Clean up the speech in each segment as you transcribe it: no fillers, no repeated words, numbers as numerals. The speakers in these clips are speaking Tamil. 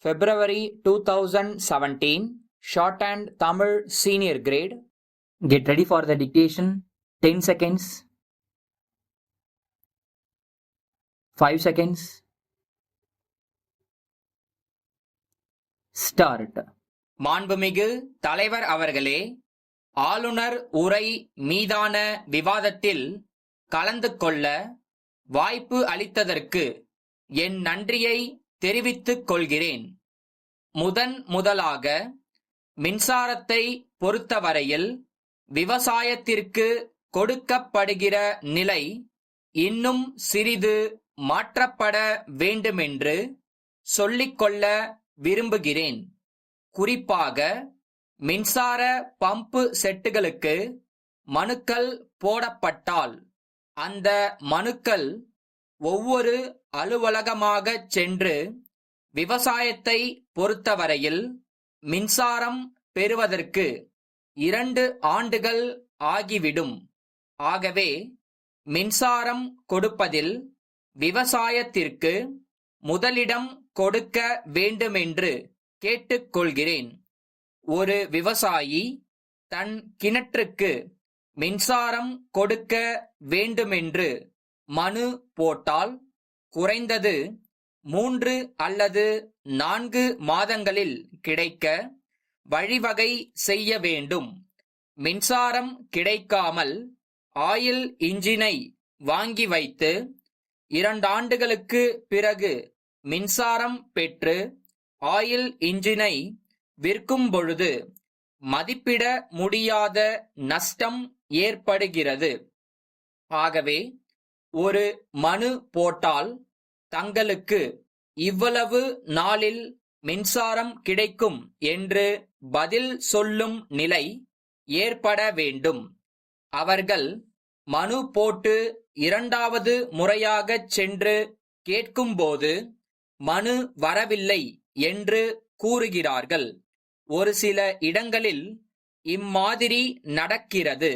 February 2017, Shorthand Tamil Senior Grade. Get ready for the dictation. 10 seconds. 5 seconds. Start. மாண்புமிகு தலைவர் அவர்களே, ஆளுநர் உரை மீதான விவாதத்தில் கலந்து கொள்ள வாய்ப்பு அளித்ததற்கு என் நன்றியை தெரிவித்துக் கொள்கிறேன். முதலாக மின்சாரத்தை பொறுத்தவரையில் விவசாயத்திற்கு கொடுக்கப்படுகிற நிலை இன்னும் சிறிது மாற்றப்பட வேண்டுமென்று சொல்லிக்கொள்ள விரும்புகிறேன். குறிப்பாக மின்சார பம்பு செட்டுகளுக்கு மனுக்கள் போடப்பட்டால் அந்த மனுக்கள் ஒவ்வொரு அலுவலகமாகச் சென்று விவசாயத்தை பொறுத்தவரையில் மின்சாரம் பெறுவதற்கு 2 ஆண்டுகள் ஆகிவிடும். ஆகவே மின்சாரம் கொடுப்பதில் விவசாயத்திற்கு முதலிடம் கொடுக்க வேண்டுமென்று கேட்டுக்கொள்கிறேன். ஒரு விவசாயி தன் கிணற்றுக்கு மின்சாரம் கொடுக்க வேண்டுமென்று மனு போட்டால் குறைந்தது 3 அல்லது 4 மாதங்களில் கிடைக்க வழிவகை செய்ய வேண்டும். மின்சாரம் கிடைக்காமல் ஆயில் இன்ஜினை வாங்கி வைத்து 2 ஆண்டுகளுக்கு பிறகு மின்சாரம் பெற்று ஆயில் இன்ஜினை விற்கும் பொழுது மதிப்பிட முடியாத நஷ்டம் ஏற்படுகிறது. ஆகவே ஒரு மனு போட்டால் தங்களுக்கு இவ்வளவு நாளில் மின்சாரம் கிடைக்கும் என்று பதில் சொல்லும் நிலை ஏற்பட வேண்டும். அவர்கள் மனு போட்டு 2வது முறையாகச் சென்று கேட்கும்போது மனு வரவில்லை என்று கூறுகிறார்கள். ஒரு சில இடங்களில் இம்மாதிரி நடக்கிறது.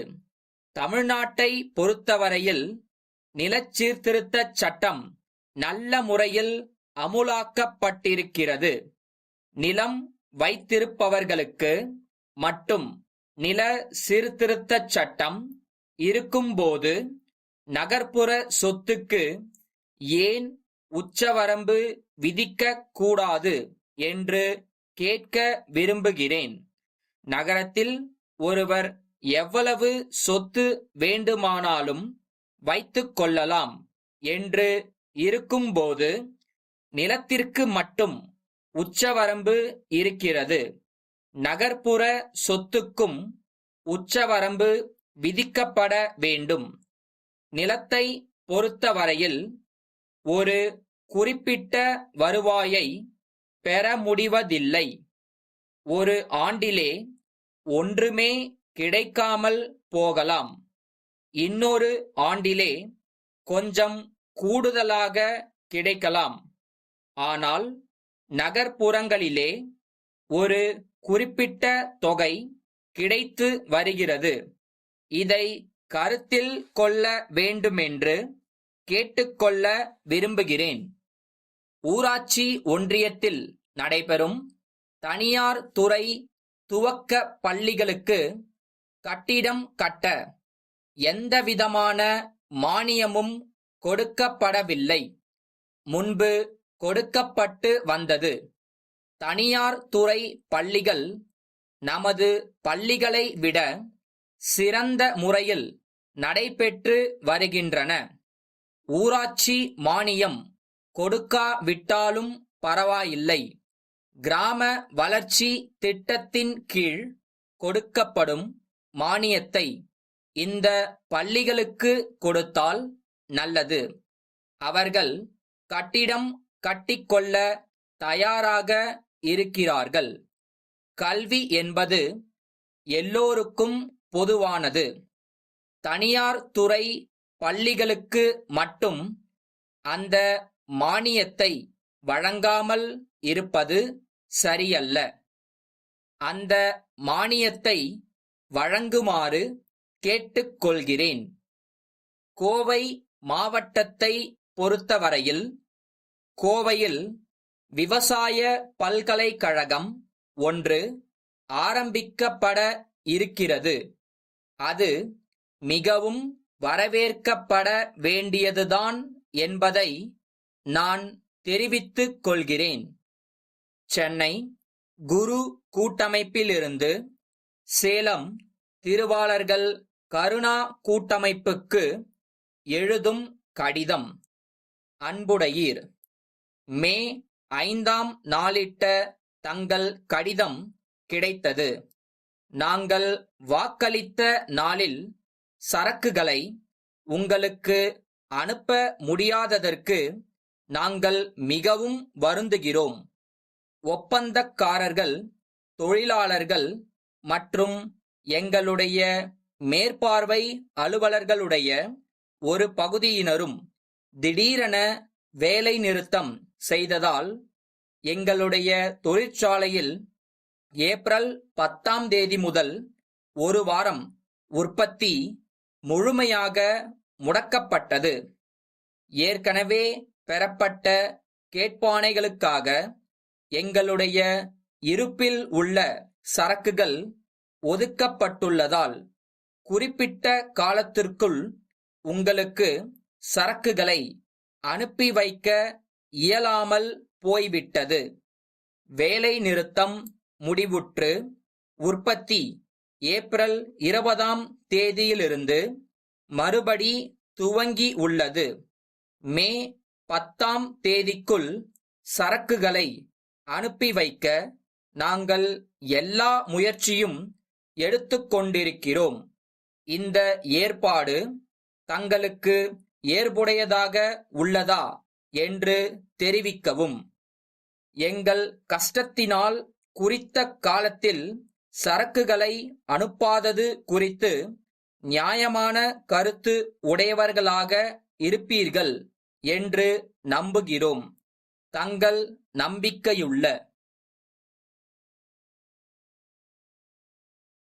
தமிழ்நாட்டை பொறுத்தவரையில் நிலச்சீர்திருத்தச் சட்டம் நல்ல முறையில் அமுலாக்கப்பட்டிருக்கிறது. நிலம் வைத்திருப்பவர்களுக்கு மட்டும் நில சீர்திருத்தச் சட்டம் இருக்கும்போது நகர்ப்புற சொத்துக்கு ஏன் உச்சவரம்பு விதிக்க கூடாது என்று கேட்க விரும்புகிறேன். நகரத்தில் ஒருவர் எவ்வளவு சொத்து வேண்டுமானாலும் வைத்துக் கொள்ளலாம் என்று இருக்கும்போது நிலத்திற்கு மட்டும் உச்சவரம்பு இருக்கிறது. நகர்ப்புற சொத்துக்கும் உச்சவரம்பு விதிக்கப்பட வேண்டும். நிலத்தை பொறுத்தவரையில் ஒரு குறிப்பிட்ட வருவாயை பெற முடிவதில்லை. ஒரு ஆண்டிலே ஒன்றுமே கிடைக்காமல் போகலாம். இன்னொரு ஆண்டிலே கொஞ்சம் கூடுதலாக கிடைக்கலாம். ஆனால் நகர்ப்புறங்களிலே ஒரு குறிப்பிட்ட தொகை கிடைத்து வருகிறது. இதை கருத்தில் கொள்ள வேண்டுமென்று கேட்டுக்கொள்ள விரும்புகிறேன். ஊராட்சி ஒன்றியத்தில் நடைபெறும் தனியார் துறை துவக்க பள்ளிகளுக்கு கட்டிடம் கட்ட எந்தவிதமான மானியமும் கொடுக்கப்படவில்லை. முன்பு கொடுக்கப்பட்டு வந்தது. தனியார் துறை பள்ளிகள் நமது பள்ளிகளை விட சிறந்த முறையில் நடைபெற்று வருகின்றன. ஊராட்சி மானியம் கொடுக்காவிட்டாலும் பரவாயில்லை. கிராம வளர்ச்சி திட்டத்தின் கீழ் கொடுக்கப்படும் மானியத்தை இந்த பள்ளிகளுக்கு கொடுத்தால் நல்லது. அவர்கள் கட்டிடம் கட்டிக்கொள்ள தயாராக இருக்கிறார்கள். கல்வி என்பது எல்லோருக்கும் பொதுவானது. தனியார் துறை பள்ளிகளுக்கு மட்டும் அந்த மானியத்தை வழங்காமல் இருப்பது சரியல்ல. அந்த மானியத்தை வழங்குமாறு கேட்டுக்கொள்கிறேன். கோவை மாவட்டத்தை பொறுத்தவரையில் கோவையில் விவசாய பல்கலைக்கழகம் ஒன்று ஆரம்பிக்கப்பட இருக்கிறது. அது மிகவும் வரவேற்கப்பட வேண்டியதுதான் என்பதை நான் தெரிவித்துக் கொள்கிறேன். சென்னை குரு கூட்டமைப்பிலிருந்து சேலம் திருவாளர்கள் கருணா கூட்டமைப்புக்கு எழுதும் கடிதம். அன்புடையீர், மே 5ஆம் நாளிட்ட தங்கள் கடிதம் கிடைத்தது. நாங்கள் வாக்களித்த நாளில் சரக்குகளை உங்களுக்கு அனுப்ப முடியாததற்கு நாங்கள் மிகவும் வருந்துகிறோம். ஒப்பந்தக்காரர்கள், தொழிலாளர்கள் மற்றும் எங்களுடைய மேற்பார்வை அலுவலர்களுடைய ஒரு பகுதியினரும் திடீரென வேலை நிறுத்தம் செய்ததால் எங்களுடைய தொழிற்சாலையில் ஏப்ரல் 10ஆம் தேதி முதல் ஒரு வாரம் உற்பத்தி முழுமையாக முடக்கப்பட்டது. ஏற்கனவே பெறப்பட்ட கேட்பாணைகளுக்காக எங்களுடைய இருப்பில் உள்ள சரக்குகள் ஒதுக்கப்பட்டுள்ளதால் குறிப்பிட்ட காலத்திற்குள் உங்களுக்கு சரக்குகளை அனுப்பி வைக்க இயலாமல் போய்விட்டது. வேலை நிறுத்தம் முடிவுற்று உற்பத்தி ஏப்ரல் 20ஆம் தேதியிலிருந்து மறுபடி துவங்கி உள்ளது. மே 10ஆம் தேதிக்குள் சரக்குகளை அனுப்பி வைக்க நாங்கள் எல்லா முயற்சியும் எடுத்துக்கொண்டிருக்கிறோம். இந்த ஏற்பாடு தங்களுக்கு ஏற்புடையதாக உள்ளதா என்று தெரிவிக்கவும். எங்கள் கஷ்டத்தினால் குறித்த காலத்தில் சரக்குகளை அனுப்பாதது குறித்து நியாயமான கருத்து உடையவர்களாக இருப்பீர்கள் என்று நம்புகிறோம். தங்கள் நம்பிக்கையுள்ள